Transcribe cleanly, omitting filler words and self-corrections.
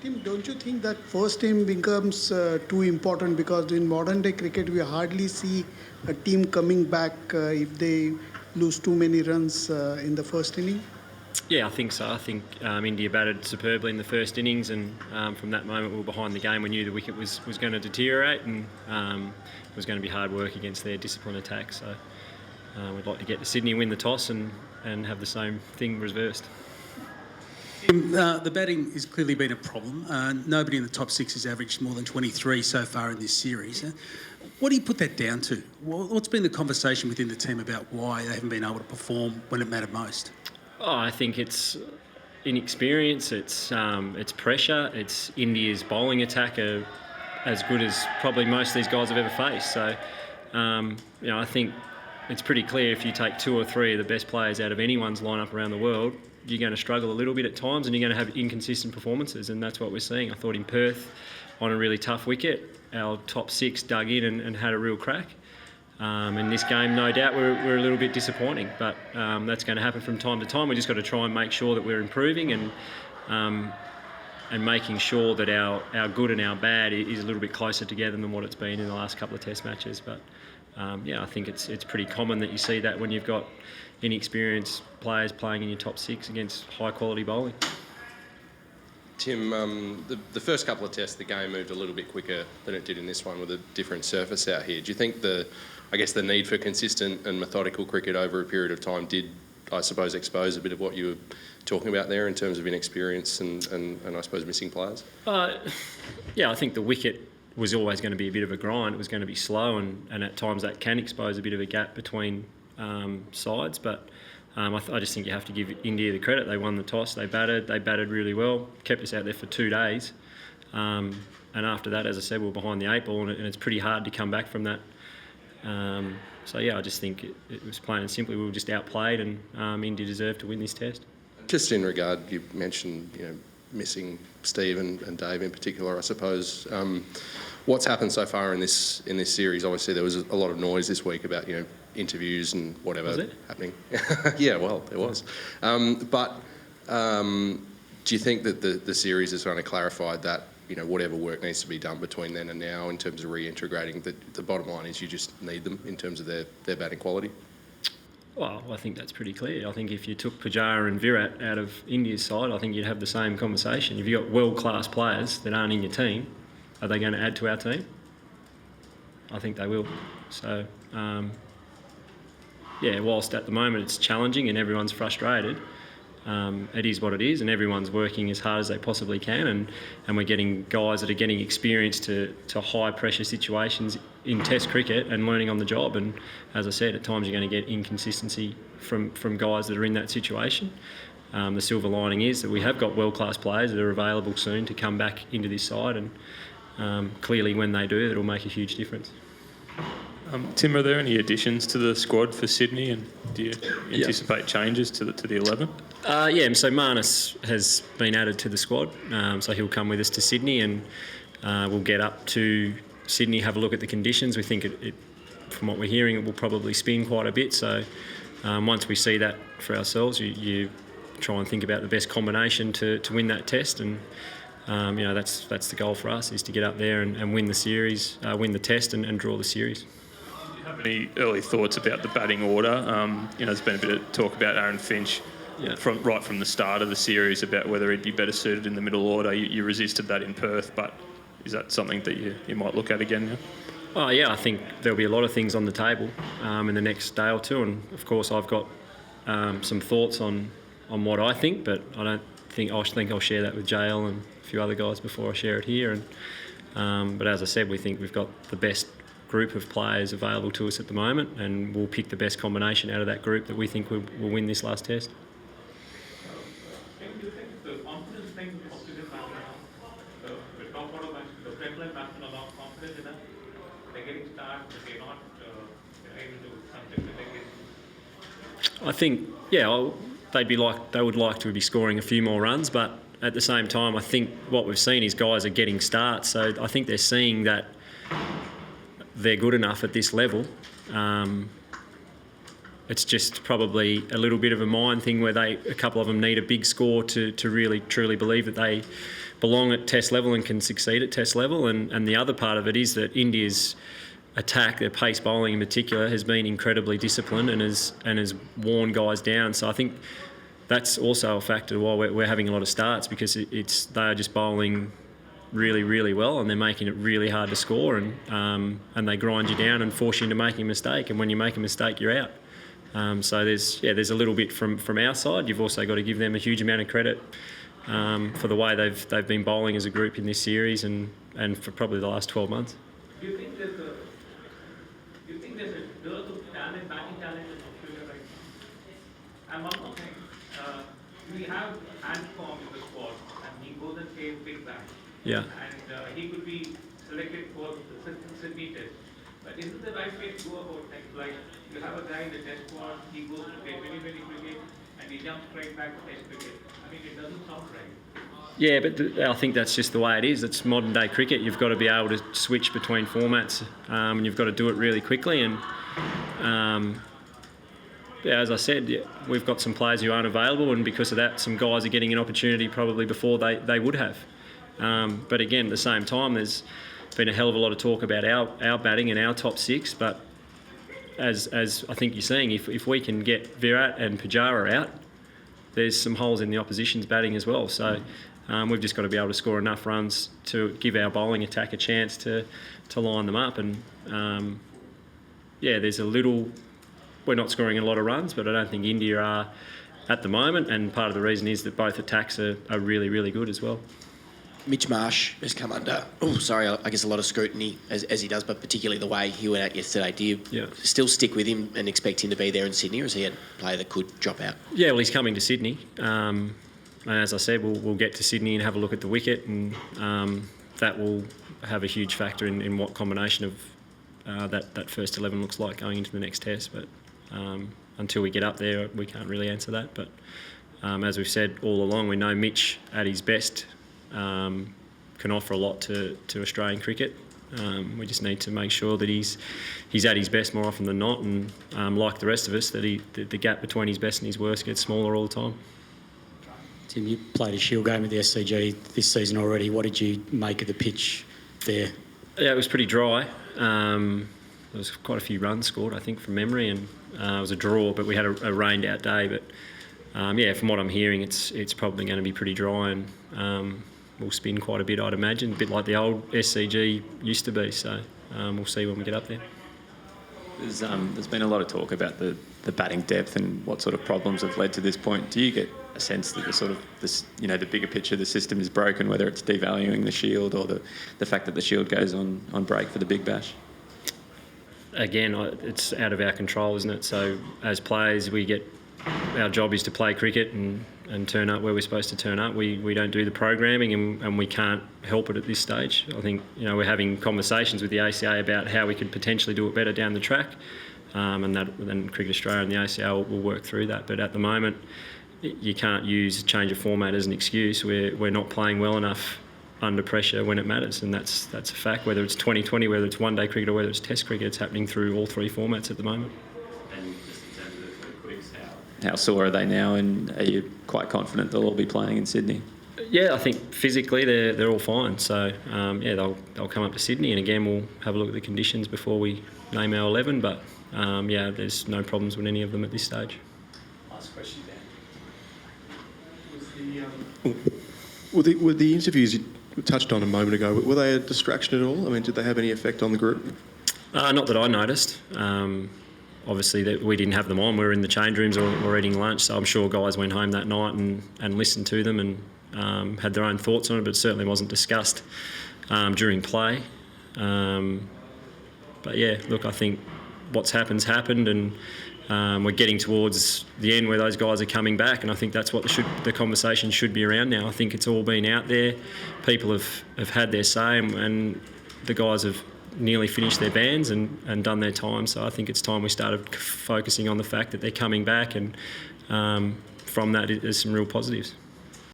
Tim, don't you think that first inning becomes too important because in modern day cricket we hardly see a team coming back if they lose too many runs in the first inning? Yeah, I think so. I think India batted superbly in the first innings, and from that moment we were behind the game. We knew the wicket was going to deteriorate, and it was going to be hard work against their disciplined attack. So we'd like to get to Sydney, win the toss, and have the same thing reversed. The batting has clearly been a problem. Nobody in the top six has averaged more than 23 so far in this series. What do you put that down to? What's been the conversation within the team about why they haven't been able to perform when it mattered most? Oh, I think it's inexperience, it's pressure, it's India's bowling attack are as good as probably most of these guys have ever faced. So, I think it's pretty clear if you take two or three of the best players out of anyone's lineup around the world, you're going to struggle a little bit at times and you're going to have inconsistent performances, and that's what we're seeing. I thought in Perth, on a really tough wicket, our top six dug in and had a real crack. In this game, no doubt, we're a little bit disappointing, but that's going to happen from time to time. We've just got to try and make sure that we're improving and making sure that our good and our bad is a little bit closer together than what it's been in the last couple of Test matches. But I think it's pretty common that you see that when you've got inexperienced players playing in your top six against high quality bowling. Tim, the first couple of tests, the game moved a little bit quicker than it did in this one with a different surface out here. Do you think the need for consistent and methodical cricket over a period of time did, I suppose, expose a bit of what you were talking about there in terms of inexperience and I suppose missing players? I think the wicket was always going to be a bit of a grind. It was going to be slow, and at times that can expose a bit of a gap between sides, but I just think you have to give India the credit. They won the toss, they batted really well, kept us out there for 2 days, and after that, as I said, we were behind the eight ball, and it's pretty hard to come back from that. I just think it was plain and simply we were just outplayed, and India deserved to win this test. Just in regard, you mentioned missing Steve and Dave in particular, I suppose. What's happened so far in this series? Obviously, there was a lot of noise this week about interviews and whatever happening. Yeah, well, there was. But do you think that the series has kind of clarified that whatever work needs to be done between then and now in terms of reintegrating, the bottom line is you just need them in terms of their batting quality? Well, I think that's pretty clear. I think if you took Pujara and Virat out of India's side, I think you'd have the same conversation. If you've got world-class players that aren't in your team, are they going to add to our team? I think they will. So, whilst at the moment it's challenging and everyone's frustrated, it is what it is, and everyone's working as hard as they possibly can, and we're getting guys that are getting experience to high pressure situations in Test cricket and learning on the job. And as I said, at times you're going to get inconsistency from guys that are in that situation. The silver lining is that we have got world-class players that are available soon to come back into this side, and clearly when they do, it'll make a huge difference. Tim, are there any additions to the squad for Sydney, and do you anticipate changes to the 11? So Marnus has been added to the squad, so he'll come with us to Sydney, and we'll get up to Sydney, have a look at the conditions. We think it from what we're hearing, it will probably spin quite a bit. So once we see that for ourselves, you try and think about the best combination to win that test, and that's the goal for us, is to get up there and win the series, win the test, and draw the series. Do you have any early thoughts about the batting order? There's been a bit of talk about Aaron Finch from the start of the series about whether he'd be better suited in the middle order. You resisted that in Perth, but is that something that you might look at again now? Oh yeah, I think there'll be a lot of things on the table in the next day or two, and of course I've got some thoughts on what I think, but I think I'll share that with JL and a few other guys before I share it here. But as I said, we think we've got the best group of players available to us at the moment, and we'll pick the best combination out of that group that we think will win this last test. Do you think the confidence thing of Australian batsmen, we talk about the frontline batsmen are not confident enough? They're getting started, but they're not able to something that they get. I think, they would like to be scoring a few more runs, but at the same time, I think what we've seen is guys are getting starts. So I think they're seeing that they're good enough at this level. It's just probably a little bit of a mind thing where a couple of them need a big score to really truly believe that they belong at Test level and can succeed at Test level. And the other part of it is that India's attack, their pace bowling in particular, has been incredibly disciplined and has worn guys down. So I think that's also a factor why we're having a lot of starts, because they are just bowling really, really well, and they're making it really hard to score, and they grind you down and force you into making a mistake. And when you make a mistake, you're out. So there's a little bit from our side. You've also got to give them a huge amount of credit for the way they've been bowling as a group in this series and for probably the last 12 months. Do you think there's a dearth of talent, batting talent in Australia right now? And one more thing, we have Handform in the squad, and he goes and plays big bash. Yeah. And he could be selected for the Sydney Test. But isn't the right way to go about things? Like, you have a guy in the Test squad, he goes to play very cricket, and he jumps straight back to Test cricket. I mean, it doesn't sound right. Yeah, but I think that's just the way it is. It's modern day cricket. You've got to be able to switch between formats, and you've got to do it really quickly. And as I said, we've got some players who aren't available, and because of that, some guys are getting an opportunity probably before they would have. But again, at the same time, there's been a hell of a lot of talk about our batting and our top six. But as I think you're seeing, if we can get Virat and Pujara out, there's some holes in the opposition's batting as well. So we've just got to be able to score enough runs to give our bowling attack a chance to line them up. And there's a little. We're not scoring a lot of runs, but I don't think India are at the moment. And part of the reason is that both attacks are really, really good as well. Mitch Marsh has come under, I guess a lot of scrutiny, as he does, but particularly the way he went out yesterday. Do you still stick with him and expect him to be there in Sydney, or is he a player that could drop out? Yeah, well, he's coming to Sydney. And as I said, we'll get to Sydney and have a look at the wicket, and that will have a huge factor in what combination of that first 11 looks like going into the next test. But until we get up there, we can't really answer that. But as we've said all along, we know Mitch at his best can offer a lot to Australian cricket. We just need to make sure that he's at his best more often than not, and like the rest of us, that the gap between his best and his worst gets smaller all the time. Tim, you played a Shield game at the SCG this season already. What did you make of the pitch there? Yeah, it was pretty dry. There was quite a few runs scored, I think, from memory, and it was a draw, but we had a rained out day. But from what I'm hearing, it's probably going to be pretty dry, and will spin quite a bit, I'd imagine, a bit like the old SCG used to be. So we'll see when we get up there. There's been a lot of talk about the batting depth and what sort of problems have led to this point. Do you get a sense that the bigger picture, the system is broken, whether it's devaluing the Shield or the fact that the Shield goes on break for the Big Bash? Again, it's out of our control, isn't it? So as players, our job is to play cricket and turn up where we're supposed to turn up. We don't do the programming, and we can't help it at this stage. I think we're having conversations with the ACA about how we could potentially do it better down the track, and then Cricket Australia and the ACA will work through that. But at the moment, you can't use change of format as an excuse. We're not playing well enough under pressure when it matters, and that's a fact. Whether it's 2020, whether it's one-day cricket, or whether it's Test cricket, it's happening through all three formats at the moment. And just in terms of the quicks, how sore are they now, and are you quite confident they'll all be playing in Sydney? Yeah, I think physically they're all fine. So they'll come up to Sydney, and again we'll have a look at the conditions before we name our 11. But there's no problems with any of them at this stage. Last question, Dan. Were the interviews you touched on a moment ago, were they a distraction at all? I mean, did they have any effect on the group? Not that I noticed. Obviously, that we didn't have them on. We were in the change rooms or eating lunch, so I'm sure guys went home that night and listened to them and had their own thoughts on it, but it certainly wasn't discussed during play. But yeah, look, I think what's happened, and we're getting towards the end where those guys are coming back, and I think that's what the conversation should be around now. I think it's all been out there. People have had their say, and the guys have nearly finished their bans and done their time. So I think it's time we started focusing on the fact that they're coming back, and from that there's some real positives.